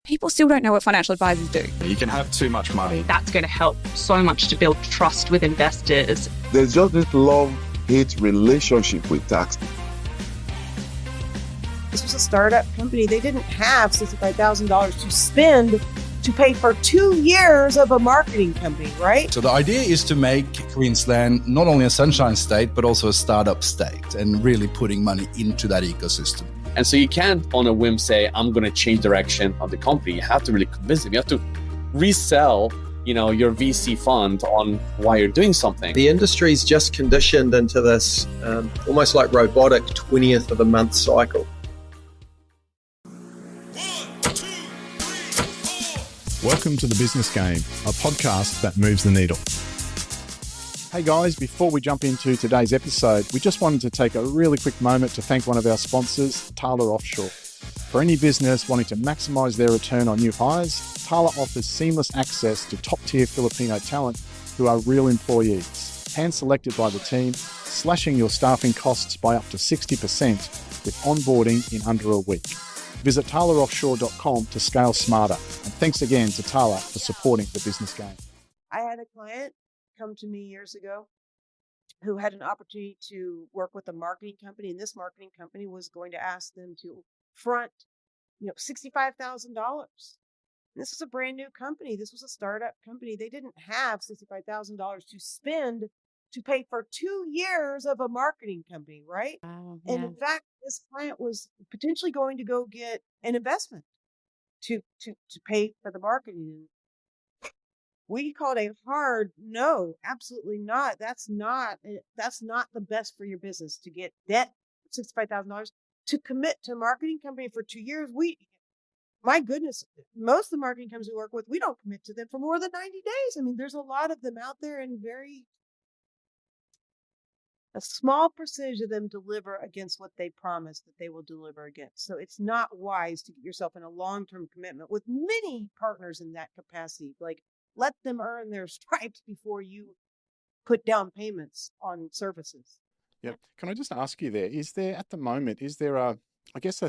People still don't know what financial advisors do. You can have too much money. That's going to help so much to build trust with investors. There's just this love-hate relationship with tax. This was a startup company. They didn't have $65,000 to spend to pay for 2 years of a marketing company, right? So the idea is to make Queensland not only a sunshine state, but also a startup state, and really putting money into that ecosystem. And so you can't on a whim say, I'm going to change direction of the company. You have to really convince them. You have to resell, your VC fund on why you're doing something. The industry's just conditioned into this almost like robotic 20th of a month cycle. Welcome to The Business Game, a podcast that moves the needle. Hey guys, before we jump into today's episode, we just wanted to take a really quick moment to thank one of our sponsors, Tala Offshore. For any business wanting to maximize their return on new hires, Tala offers seamless access to top-tier Filipino talent who are real employees, hand-selected by the team, slashing your staffing costs by up to 60% with onboarding in under a week. Visit TalaOffshore.com to scale smarter. And thanks again to Tala for supporting The Business Game. I had a client come to me years ago who had an opportunity to work with a marketing company, and this marketing company was going to ask them to front, $65,000. This was a brand new company. This was a startup company. They didn't have $65,000 to spend to pay for 2 years of a marketing company, right? Yeah. And in fact, this client was potentially going to go get an investment to pay for the marketing. We called a hard no, absolutely not. That's not the best for your business to get debt, $65,000 to commit to a marketing company for 2 years. My goodness, most of the marketing companies we work with, we don't commit to them for more than 90 days. I mean, there's a lot of them out there, and a small percentage of them deliver against what they promise that they will deliver against. So it's not wise to get yourself in a long-term commitment with many partners in that capacity. Like, let them earn their stripes before you put down payments on services. Yep. Can I just ask you there, is there a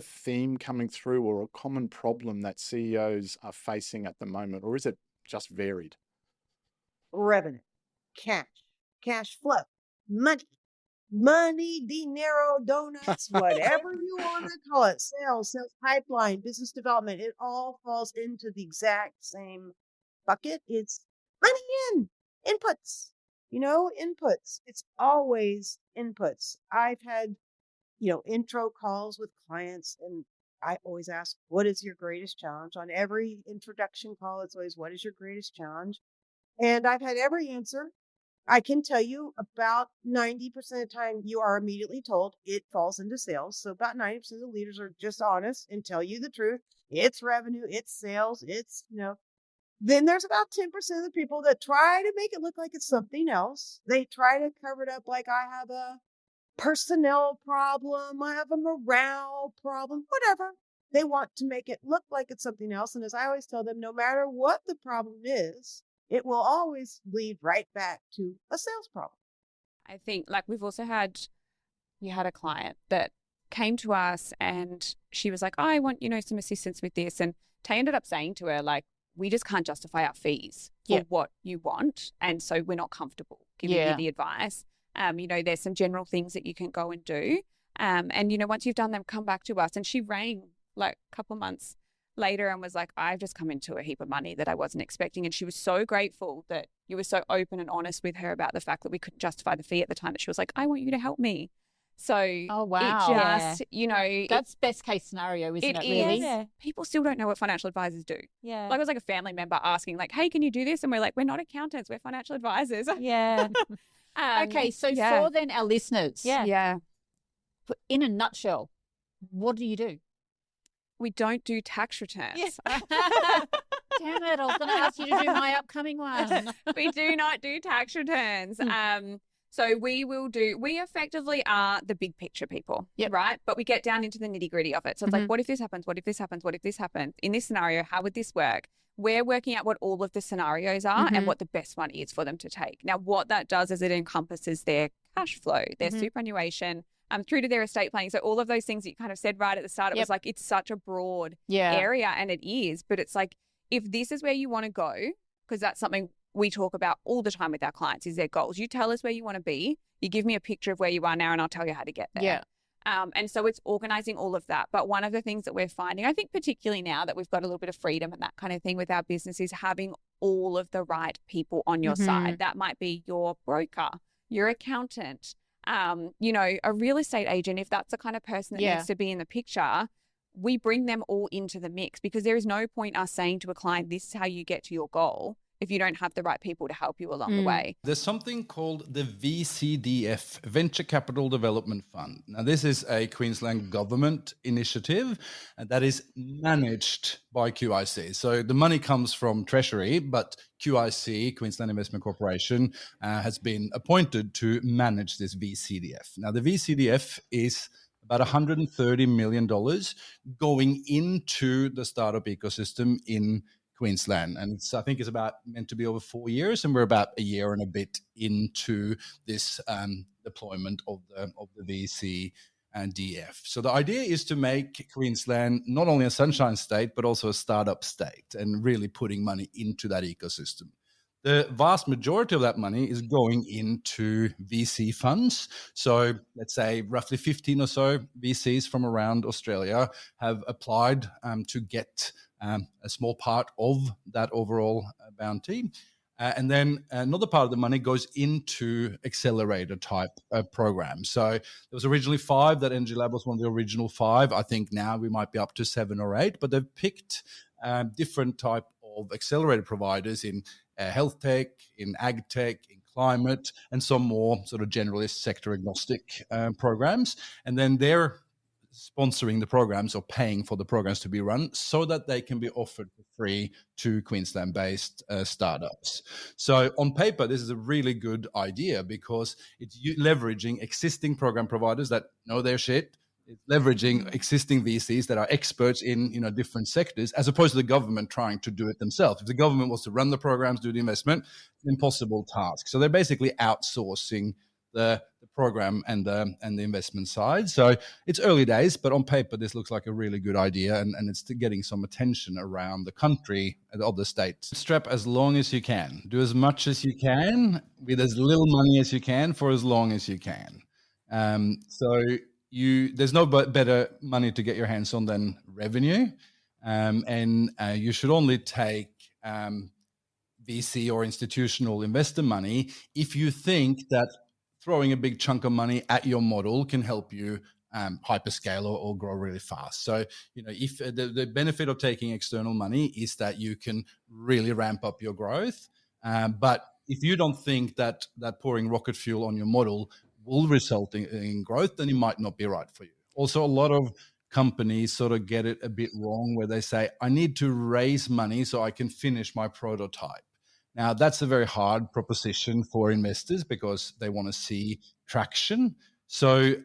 theme coming through or a common problem that CEOs are facing at the moment, or is it just varied? Revenue, cash flow, money, dinero, donuts, whatever you want to call it, sales pipeline, business development, it all falls into the exact same bucket. It's money inputs, inputs. It's always inputs. I've had, intro calls with clients, and I always ask, what is your greatest challenge? On every introduction call, it's always, what is your greatest challenge? And I've had every answer. I can tell you about 90% of the time you are immediately told it falls into sales. So about 90% of the leaders are just honest and tell you the truth. It's revenue, it's sales, Then there's about 10% of the people that try to make it look like it's something else. They try to cover it up like, I have a personnel problem, I have a morale problem, whatever. They want to make it look like it's something else. And as I always tell them, no matter what the problem is, it will always lead right back to a sales problem. I think we you had a client that came to us and she was like, I want, some assistance with this. And Tay ended up saying to her, we just can't justify our fees for what you want. And so we're not comfortable giving you the advice. There's some general things that you can go and do. And, once you've done them, come back to us. And she rang a couple months later and was like, I've just come into a heap of money that I wasn't expecting. And she was so grateful that you were so open and honest with her about the fact that we couldn't justify the fee at the time, that she was like, I want you to help me. So oh, wow. It just, that's best case scenario, isn't it really? Yeah. People still don't know what financial advisors do. Yeah. It was like a family member asking hey, can you do this? And we're like, we're not accountants, we're financial advisors. Yeah. Okay. So for then our listeners. Yeah. In a nutshell, what do you do? We don't do tax returns. Yes. Damn it, I was going to ask you to do my upcoming one. We do not do tax returns. So we effectively are the big picture people, right? But we get down into the nitty gritty of it. So it's what if this happens? What if this happens? What if this happens? In this scenario, how would this work? We're working out what all of the scenarios are and what the best one is for them to take. Now, what that does is it encompasses their cash flow, their superannuation, through to their estate planning. So all of those things that you kind of said right at the start, it was like, it's such a broad area, and it is, but it's like, if this is where you want to go, because that's something we talk about all the time with our clients, is their goals. You tell us where you want to be. You give me a picture of where you are now, and I'll tell you how to get there. Yeah. And so it's organizing all of that. But one of the things that we're finding, I think particularly now that we've got a little bit of freedom and that kind of thing with our business, is having all of the right people on your side. That might be your broker, your accountant, a real estate agent. If that's the kind of person that needs to be in the picture, we bring them all into the mix, because there is no point us saying to a client, this is how you get to your goal, if you don't have the right people to help you along the way. There's something called the VCDF, Venture Capital Development Fund. Now, this is a Queensland government initiative that is managed by QIC. So the money comes from Treasury, but QIC, Queensland Investment Corporation, has been appointed to manage this VCDF. Now, the VCDF is about $130 million going into the startup ecosystem in Queensland, and I think it's about meant to be over 4 years, and we're about a year and a bit into this deployment of the VC and DF. So the idea is to make Queensland not only a sunshine state, but also a startup state, and really putting money into that ecosystem. The vast majority of that money is going into VC funds. So let's say roughly 15 or so VCs from around Australia have applied to get a small part of that overall bounty. And then another part of the money goes into accelerator type programs. So there was originally 5, that Energy Lab was one of the original 5. I think now we might be up to 7 or 8, but they've picked different type of accelerator providers in health tech, in ag tech, in climate, and some more sort of generalist sector agnostic programs. And then they're sponsoring the programs or paying for the programs to be run so that they can be offered for free to Queensland-based startups. So on paper, this is a really good idea, because it's leveraging existing program providers that know their shit. It's leveraging existing VCs that are experts in different sectors, as opposed to the government trying to do it themselves. If the government was to run the programs, do the investment, it's an impossible task. So they're basically outsourcing the program and the investment side. So it's early days, but on paper, this looks like a really good idea, and it's getting some attention around the country and of the state. Strap as long as you can. Do as much as you can with as little money as you can for as long as you can. There's no better money to get your hands on than revenue, and you should only take VC or institutional investor money if you think that throwing a big chunk of money at your model can help you hyperscale or grow really fast. So, if the benefit of taking external money is that you can really ramp up your growth, but if you don't think that pouring rocket fuel on your model will result in growth, then it might not be right for you. Also, a lot of companies sort of get it a bit wrong, where they say, I need to raise money so I can finish my prototype. Now, that's a very hard proposition for investors, because they want to see traction. So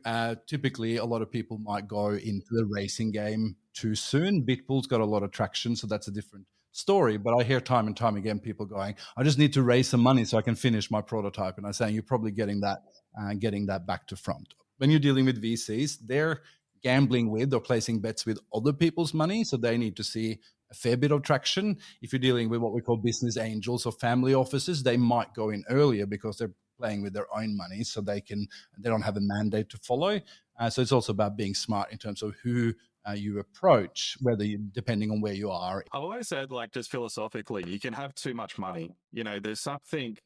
typically, a lot of people might go into the racing game too soon. Bitpool's got a lot of traction, so that's a different story. But I hear time and time again people going, I just need to raise some money so I can finish my prototype. And I'm saying you're probably getting that back to front. When you're dealing with VCs, they're gambling with or placing bets with other people's money, so they need to see a fair bit of traction. If you're dealing with what we call business angels or family offices, they might go in earlier because they're playing with their own money, so they don't have a mandate to follow. So it's also about being smart in terms of who you approach, depending on where you are. I've always said, just philosophically, you can have too much money. There's something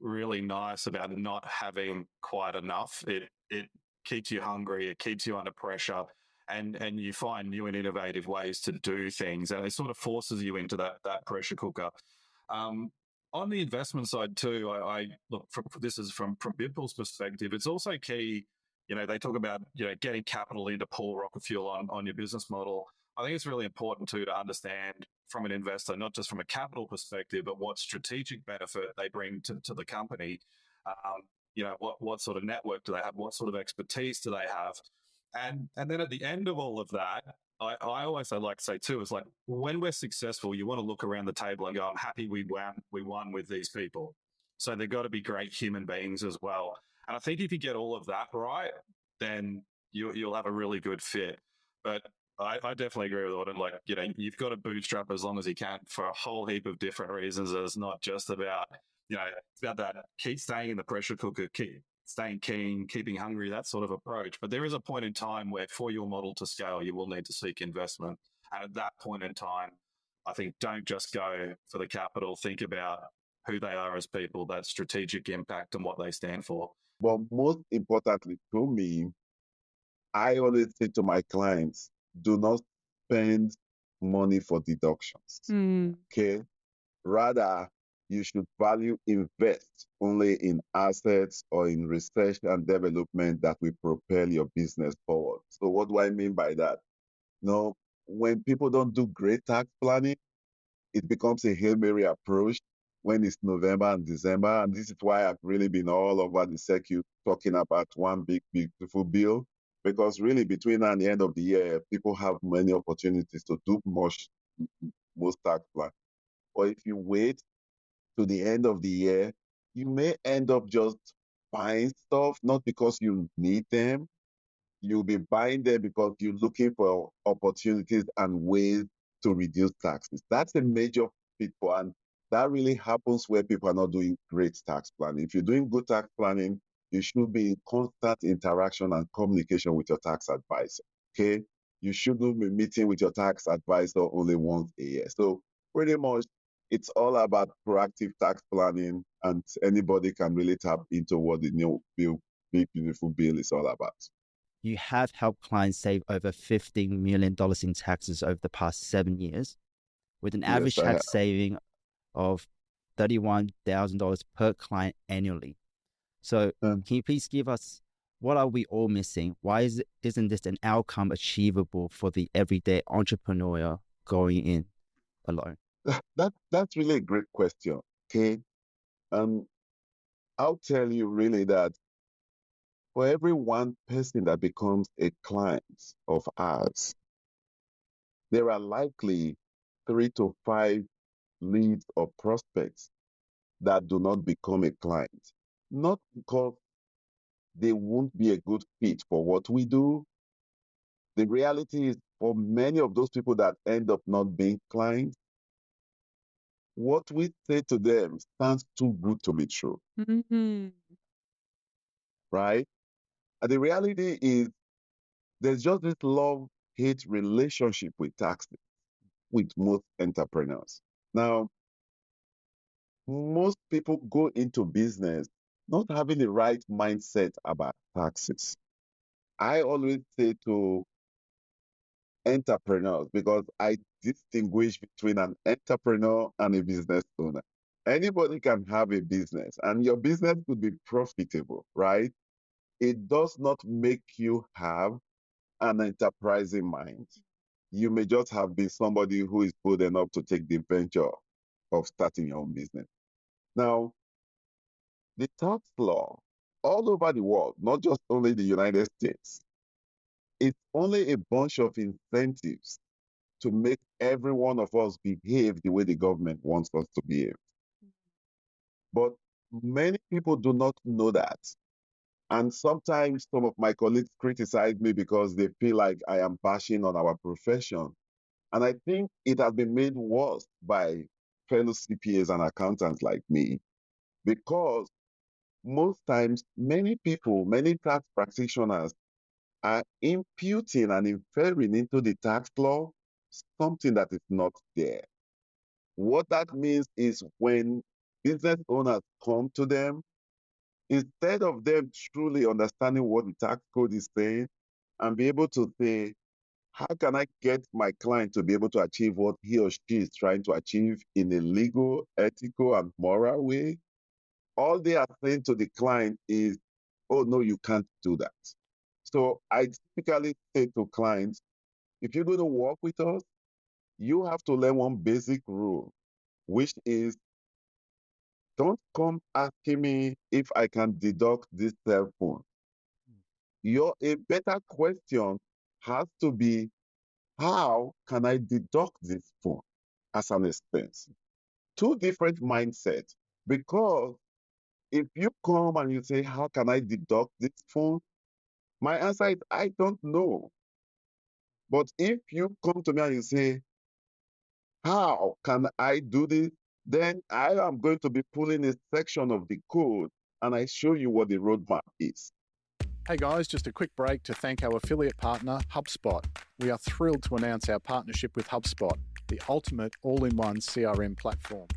really nice about not having quite enough. It keeps you hungry, it keeps you under pressure, and you find new and innovative ways to do things, and it sort of forces you into that pressure cooker. On the investment side too, I look, this is from Bitpool's perspective, it's also key. They talk about getting capital in to pour rocket fuel on your business model. I think it's really important too to understand from an investor, not just from a capital perspective, but what strategic benefit they bring to the company. What sort of network do they have? What sort of expertise do they have? And then at the end of all of that, I always like to say too, is when we're successful, you want to look around the table and go, I'm happy we won with these people. So they've got to be great human beings as well. And I think if you get all of that right, then you'll have a really good fit. But I definitely agree with Auden. Like, you've got to bootstrap as long as you can for a whole heap of different reasons. It's not just about, it's about that keep staying in the pressure cooker, keep staying keen, keeping hungry, that sort of approach. But there is a point in time where for your model to scale, you will need to seek investment. And at that point in time, I think don't just go for the capital, think about who they are as people, that strategic impact and what they stand for. But most importantly to me, I always say to my clients, do not spend money for deductions. Okay? Rather, you should value invest only in assets or in research and development that will propel your business forward. So what do I mean by that? No, when people don't do great tax planning, it becomes a Hail Mary approach when it's November and December. And this is why I've really been all over the circuit talking about one big, beautiful bill. Because really, between now and the end of the year, people have many opportunities to do most tax plans. Or if you wait to the end of the year, you may end up just buying stuff, not because you need them. You'll be buying them because you're looking for opportunities and ways to reduce taxes. That's a major pitfall. And that really happens where people are not doing great tax planning. If you're doing good tax planning, you should be in constant interaction and communication with your tax advisor. Okay? You shouldn't be meeting with your tax advisor only once a year. So pretty much it's all about proactive tax planning, and anybody can really tap into what the new bill, Big Beautiful Bill is all about. You have helped clients save over $15 million in taxes over the past 7 years, with an average tax saving of $31,000 per client annually. So can you please give us, what are we all missing? Why isn't this an outcome achievable for the everyday entrepreneur going in alone? That's really a great question. Okay. I'll tell you really that for every one person that becomes a client of ours, there are likely 3 to 5 leads or prospects that do not become a client. Not because they won't be a good fit for what we do. The reality is, for many of those people that end up not being clients, what we say to them sounds too good to be true. Right? And the reality is, there's just this love-hate relationship with taxes with most entrepreneurs. Now, most people go into business not having the right mindset about taxes. I always say to entrepreneurs, because I distinguish between an entrepreneur and a business owner. Anybody can have a business, and your business could be profitable, right? It does not make you have an enterprising mind. You may just have been somebody who is good enough to take the venture of starting your own business. Now, the tax law all over the world, not just only the United States, it's only a bunch of incentives to make every one of us behave the way the government wants us to behave. But many people do not know that. And sometimes some of my colleagues criticize me because they feel like I am bashing on our profession. And I think it has been made worse by fellow CPAs and accountants like me, because most times many people, many tax practitioners are imputing and inferring into the tax law something that is not there. What that means is, when business owners come to them, instead of them truly understanding what the tax code is saying and be able to say, how can I get my client to be able to achieve what he or she is trying to achieve in a legal, ethical, and moral way? All they are saying to the client is, oh, no, you can't do that. So I typically say to clients, if you're going to work with us, you have to learn one basic rule, which is, don't come asking me if I can deduct this cell phone. A better question has to be, how can I deduct this phone as an expense? Two different mindsets. Because if you come and you say, how can I deduct this phone? My answer is, I don't know. But if you come to me and you say, how can I do this? Then I am going to be pulling a section of the code and I show you what the roadmap is. Hey guys, just a quick break to thank our affiliate partner, HubSpot. We are thrilled to announce our partnership with HubSpot, the ultimate all-in-one CRM platform.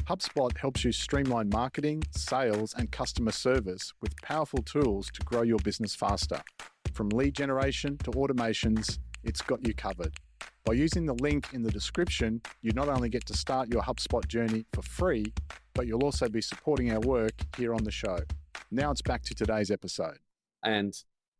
HubSpot helps you streamline marketing, sales, and customer service with powerful tools to grow your business faster. From lead generation to automations, it's got you covered. By using the link in the description, you not only get to start your HubSpot journey for free, but you'll also be supporting our work here on the show. Now it's back to today's episode. And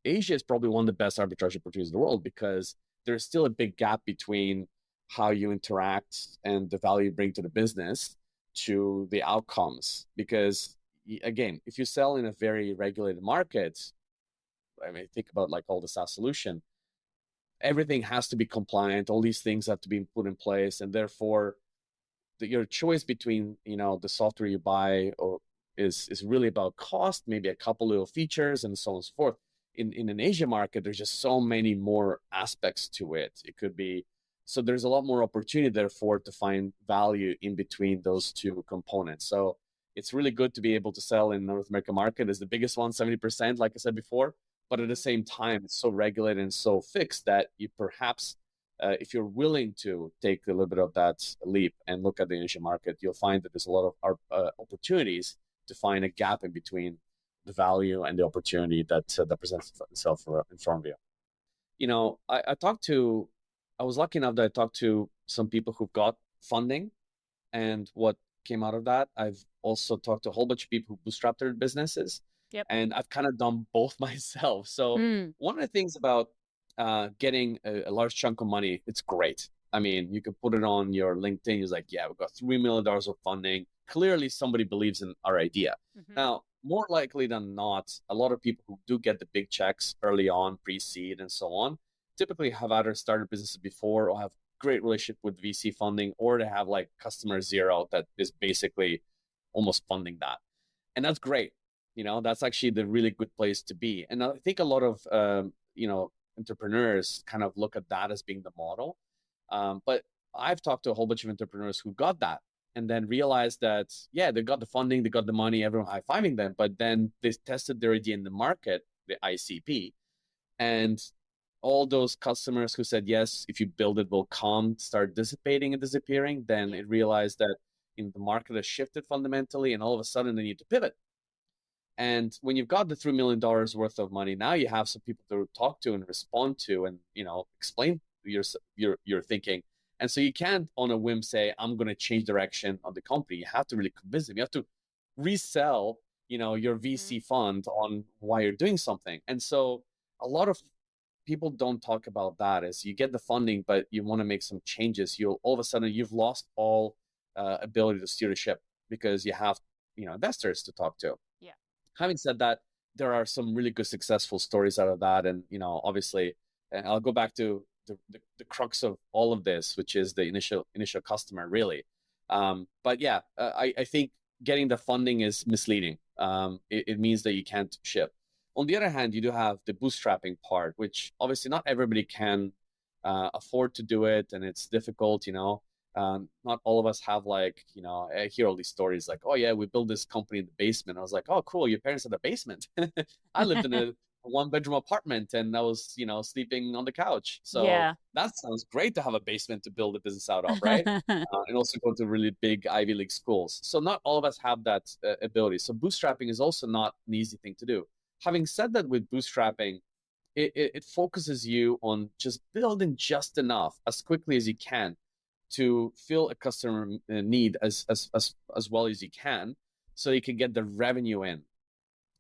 Asia is probably one of the best arbitrage opportunities in the world because there's still a big gap between how you interact and the value you bring to the business to the outcomes. Because again, if you sell in a very regulated market, I mean, think about like all the SaaS solution, everything has to be compliant. All these things have to be put in place. And therefore your choice between, the software you buy is really about cost, maybe a couple little features and so on and so forth. In an Asia market, there's just so many more aspects to it. It could be, so there's a lot more opportunity therefore to find value in between those two components. So it's really good to be able to sell in North American market as the biggest one, 70%, like I said before, but at the same time, it's so regulated and so fixed that you perhaps, if you're willing to take a little bit of that leap and look at the Asian market, you'll find that there's a lot of opportunities to find a gap in between the value and the opportunity that presents itself in front of you. I was lucky enough that I talked to some people who got funding and what came out of that. I've also talked to a whole bunch of people who bootstrapped their businesses. Yep. And I've kind of done both myself. So one of the things about getting a large chunk of money, it's great. I mean, you can put it on your LinkedIn. It's like, yeah, we've got $3 million of funding. Clearly, somebody believes in our idea. Mm-hmm. Now, more likely than not, a lot of people who do get the big checks early on, pre-seed and so on, typically have either started businesses before or have great relationship with VC funding, or they have like customer zero that is basically almost funding that. And that's great. That's actually the really good place to be. And I think a lot of, entrepreneurs kind of look at that as being the model. But I've talked to a whole bunch of entrepreneurs who got that and then realized that, yeah, they got the funding, they got the money, everyone high-fiving them, but then they tested their idea in the market, the ICP, and all those customers who said, yes, if you build it, will come, start dissipating and disappearing. Then it realized that the market has shifted fundamentally, and all of a sudden they need to pivot. And when you've got the $3 million worth of money, now you have some people to talk to and respond to and, explain your thinking. And so you can't on a whim say, I'm going to change direction of the company. You have to really convince them. You have to resell, your VC fund on why you're doing something. And so a lot of people don't talk about that as you get the funding, but you want to make some changes. All of a sudden you've lost all ability to steer the ship because you have, investors to talk to. Yeah. Having said that, there are some really good successful stories out of that. And, obviously, and I'll go back to the crux of all of this, which is the initial customer, really. But yeah, I think getting the funding is misleading. It means that you can't ship. On the other hand, you do have the bootstrapping part, which obviously not everybody can afford to do it, and it's difficult. Not all of us have I hear all these stories like, oh yeah, we built this company in the basement. I was like, oh cool, your parents had a basement. I lived in a 1-bedroom apartment and I was, sleeping on the couch. So yeah. That sounds great to have a basement to build a business out of, right? And also go to really big Ivy League schools. So not all of us have that ability. So bootstrapping is also not an easy thing to do. Having said that, with bootstrapping, it focuses you on just building just enough as quickly as you can to fill a customer need as well as you can, so you can get the revenue in.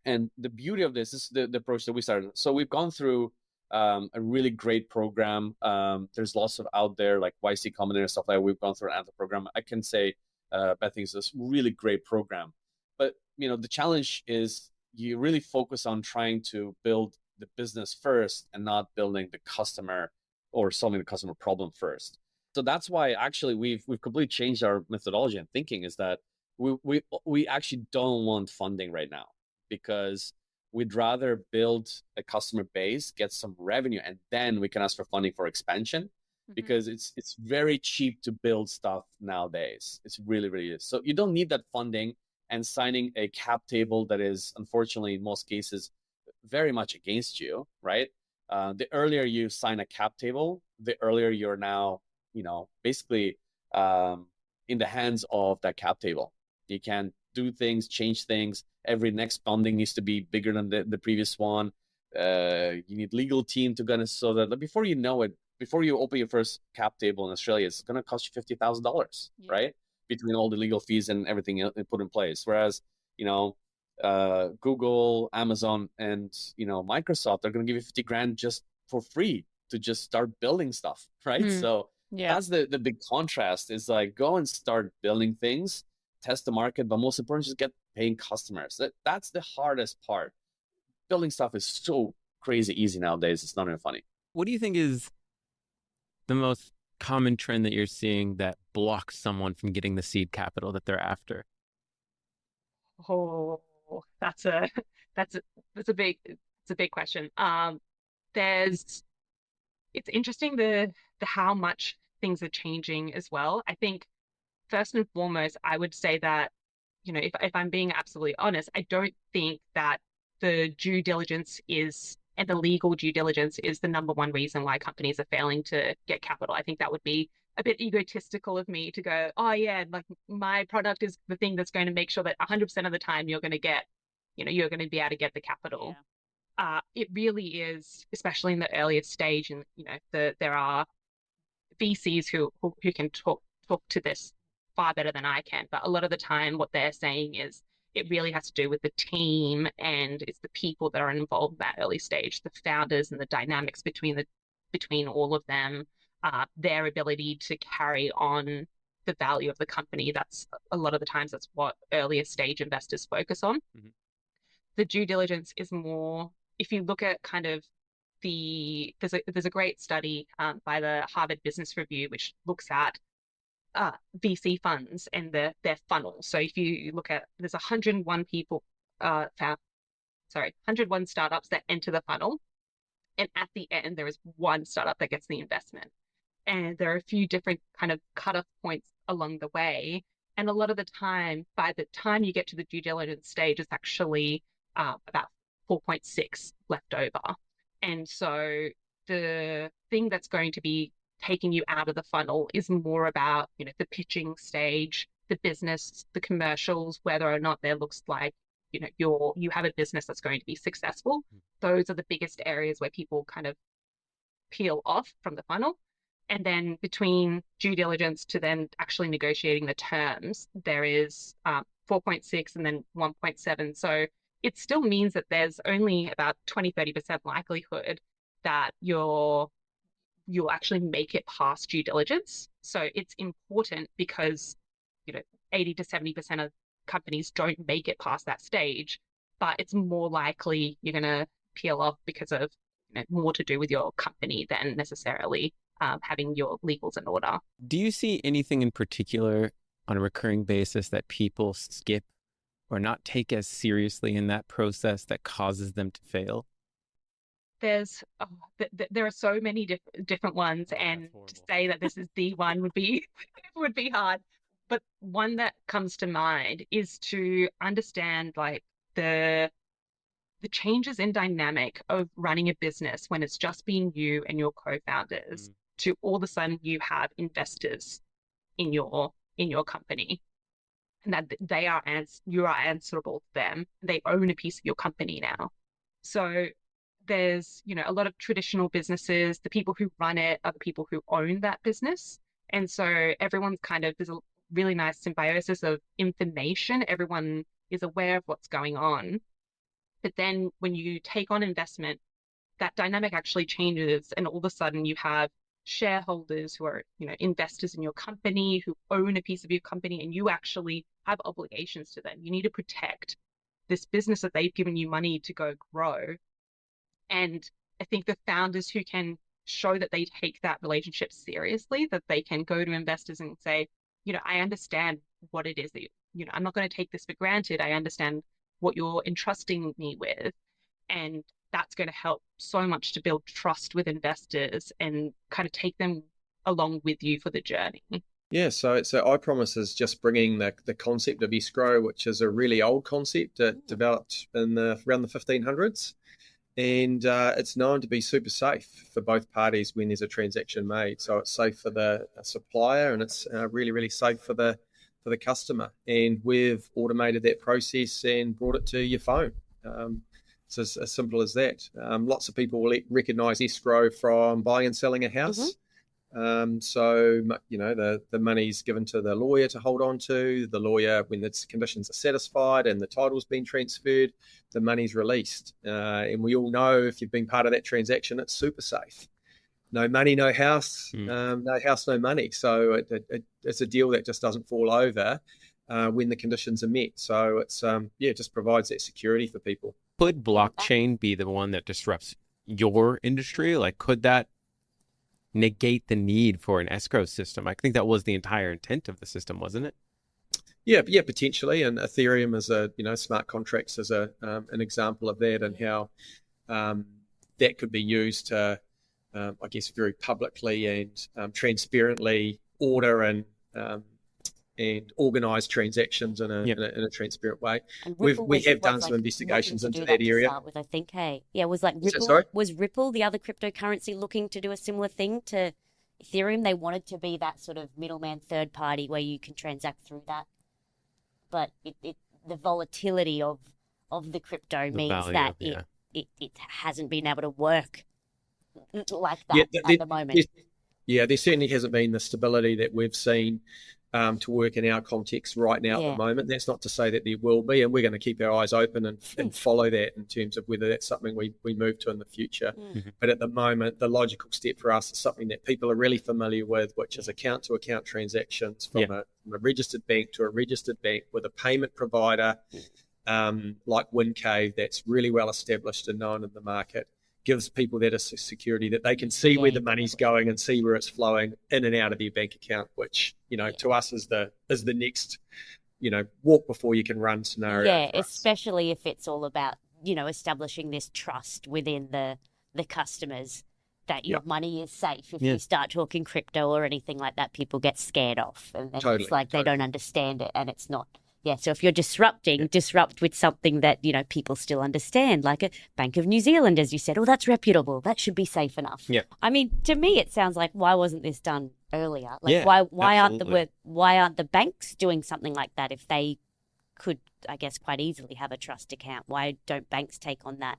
And the beauty of this is the approach that we started. So we've gone through a really great program. There's lots of out there like YC Combinator and stuff like that. We've gone through another program. I can say I think it's a really great program. But the challenge is you really focus on trying to build the business first and not building the customer or solving the customer problem first. So that's why actually we've completely changed our methodology and thinking, is that we actually don't want funding right now, because we'd rather build a customer base, get some revenue, and then we can ask for funding for expansion, because it's very cheap to build stuff nowadays. It's really, really is. So you don't need that funding and signing a cap table that is, unfortunately, in most cases, very much against you, right? The earlier you sign a cap table, the earlier you're now, basically in the hands of that cap table. You can do things, change things. Every next funding needs to be bigger than the previous one. You need legal team to gonna, so that before you know it, before you open your first cap table in Australia, it's gonna cost you $50,000, right? Between all the legal fees and everything put in place. Whereas, Google, Amazon, and Microsoft are gonna give you 50 grand just for free to just start building stuff, right? So that's the big contrast, is like, go and start building things, test the market, but most important, just get paying customers. That's the hardest part. Building stuff is so crazy easy nowadays. It's not even funny. What do you think is the most common trend that you're seeing that blocks someone from getting the seed capital that they're after? Oh, that's a big question. It's interesting the how much things are changing as well. I think first and foremost, I would say that, if I'm being absolutely honest, I don't think that the due diligence and the legal due diligence is the number one reason why companies are failing to get capital. I think that would be a bit egotistical of me to go, oh yeah, like my product is the thing that's going to make sure that 100% of the time you're going to get, you're going to be able to get the capital. It really is, especially in the earliest stage, and there are VCs who can talk to this far better than I can, but a lot of the time what they're saying is it really has to do with the team, and it's the people that are involved in that early stage, the founders and the dynamics between all of them, their ability to carry on the value of the company. That's a lot of the times that's what earlier stage investors focus on. The due diligence is more, if you look at kind of there's a great study by the Harvard Business Review which looks at VC funds and their funnel. So if you look at, there's 101 people, 101 startups that enter the funnel, and at the end there is one startup that gets the investment. And there are a few different kind of cutoff points along the way. And a lot of the time, by the time you get to the due diligence stage, it's actually about 4.6 left over. And so the thing that's going to be taking you out of the funnel is more about, the pitching stage, the business, the commercials, whether or not there looks like, you have a business that's going to be successful. Those are the biggest areas where people kind of peel off from the funnel. And then between due diligence to then actually negotiating the terms, there is 4.6 and then 1.7. So it still means that there's only about 20-30% likelihood that you'll actually make it past due diligence. So it's important because 80 to 70% of companies don't make it past that stage, but it's more likely you're going to peel off because of more to do with your company than necessarily having your legals in order. Do you see anything in particular on a recurring basis that people skip or not take as seriously in that process that causes them to fail? There are so many different ones, and to say that this is the one would be hard. But one that comes to mind is to understand like the changes in dynamic of running a business when it's just been you and your co-founders to all of a sudden you have investors in your company, and that you are answerable to them. They own a piece of your company now. So there's, a lot of traditional businesses, the people who run it are the people who own that business. And so everyone's there's a really nice symbiosis of information. Everyone is aware of what's going on. But then when you take on investment, that dynamic actually changes. And all of a sudden you have shareholders who are, investors in your company, who own a piece of your company, and you actually have obligations to them. You need to protect this business that they've given you money to go grow. And I think the founders who can show that they take that relationship seriously, that they can go to investors and say, I understand what it is that I'm not going to take this for granted. I understand what you're entrusting me with. And that's going to help so much to build trust with investors and kind of take them along with you for the journey. Yeah, so I Promise is just bringing the concept of escrow, which is a really old concept that developed in around the 1500s, and it's known to be super safe for both parties when there's a transaction made. So it's safe for the supplier, and it's really, really safe for the customer. And we've automated that process and brought it to your phone. It's as simple as that. Lots of people will recognise escrow from buying and selling a house. So, the money's given to the lawyer to hold on to. The lawyer, when its conditions are satisfied and the title's been transferred, the money's released. And we all know, if you've been part of that transaction, it's super safe. No money, no house, no house, no money. So it's a deal that just doesn't fall over when the conditions are met. So it's it just provides that security for people. Could blockchain be the one that disrupts your industry? Like, could that negate the need for an escrow system? I think that was the entire intent of the system, wasn't it? Yeah, potentially. And Ethereum is smart contracts is an example of that, and how that could be used to, I guess, very publicly and transparently order and organise transactions in a transparent way. We have done some investigations into that area. To start with, I think, was like Ripple. Sorry? Was Ripple the other cryptocurrency looking to do a similar thing to Ethereum? They wanted to be that sort of middleman third party where you can transact through that, but the volatility of the crypto means that it hasn't been able to work like that at the moment. There certainly hasn't been the stability that we've seen to work in our context right now at the moment. That's not to say that there will be, and we're going to keep our eyes open and follow that in terms of whether that's something we move to in the future. But at the moment, the logical step for us is something that people are really familiar with, which is account-to-account transactions from a registered bank to a registered bank with a payment provider like WinCave that's really well established and known in the market. Gives people that security that they can see where the money's going and see where it's flowing in and out of their bank account, which to us is the next walk before you can run scenario. Yeah, especially if it's all about establishing this trust within the customers that your money is safe. If you start talking crypto or anything like that, people get scared off, and then it's like they don't understand it, and it's not. Yeah, so if you're disrupt with something that, people still understand, like a Bank of New Zealand, as you said, that's reputable. That should be safe enough. Yeah. I mean, to me, it sounds like, why wasn't this done earlier? Like, why aren't the banks doing something like that if they could, I guess, quite easily have a trust account? Why don't banks take on that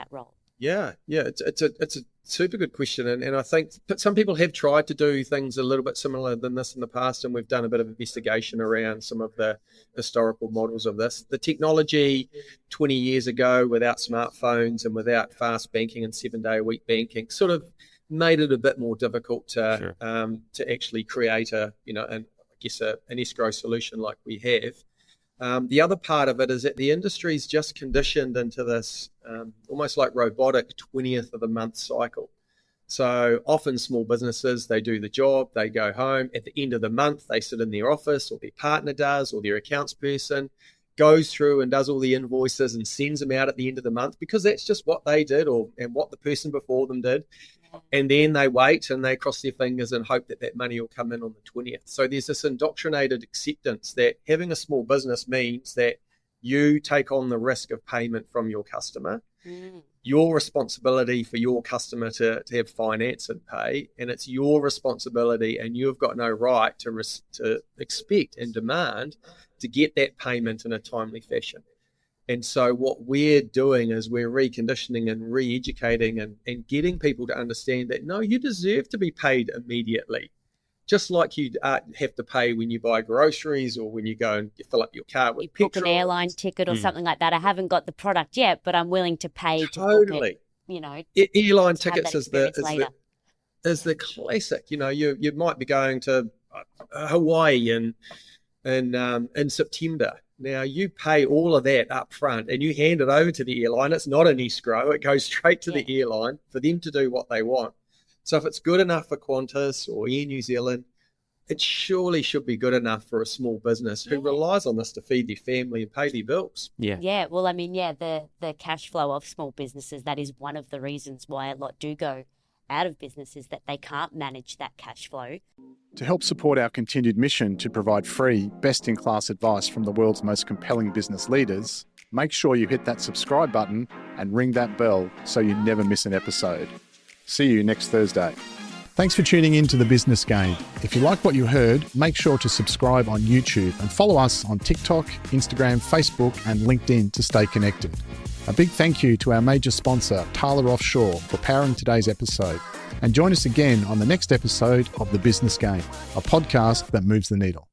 role? Yeah, it's a super good question, and I think some people have tried to do things a little bit similar than this in the past, and we've done a bit of investigation around some of the historical models of this. The technology 20 years ago, without smartphones and without fast banking and 7-day-a-week banking, sort of made it a bit more difficult to actually create an escrow solution like we have. The other part of it is that the industry's just conditioned into this almost like robotic 20th of the month cycle. So often small businesses, they do the job, they go home. At the end of the month, they sit in their office, or their partner does, or their accounts person goes through and does all the invoices and sends them out at the end of the month, because that's just what they did and what the person before them did. And then they wait and they cross their fingers and hope that money will come in on the 20th. So there's this indoctrinated acceptance that having a small business means that you take on the risk of payment from your customer. Your responsibility for your customer to have finance and pay, and it's your responsibility, and you've got no right to expect and demand to get that payment in a timely fashion. And so what we're doing is we're reconditioning and re-educating and getting people to understand that, no, you deserve to be paid immediately. Just like you have to pay when you buy groceries or when you go and you fill up your car with petrol. Book an airline ticket or something like that. I haven't got the product yet, but I'm willing to pay to book it, airline tickets is the classic. You might be going to Hawaii in September. Now, you pay all of that up front and you hand it over to the airline. It's not an escrow. It goes straight to the airline for them to do what they want. So if it's good enough for Qantas or Air New Zealand, it surely should be good enough for a small business who relies on this to feed their family and pay their bills. Yeah. Well, I mean, the cash flow of small businesses, that is one of the reasons why a lot do go out of business, is that they can't manage that cash flow. To help support our continued mission to provide free, best-in-class advice from the world's most compelling business leaders, make sure you hit that subscribe button and ring that bell so you never miss an episode. See you next Thursday. Thanks for tuning in to The Business Game. If you like what you heard, make sure to subscribe on YouTube and follow us on TikTok, Instagram, Facebook, and LinkedIn to stay connected. A big thank you to our major sponsor, Tyler Offshore, for powering today's episode. And join us again on the next episode of The Business Game, a podcast that moves the needle.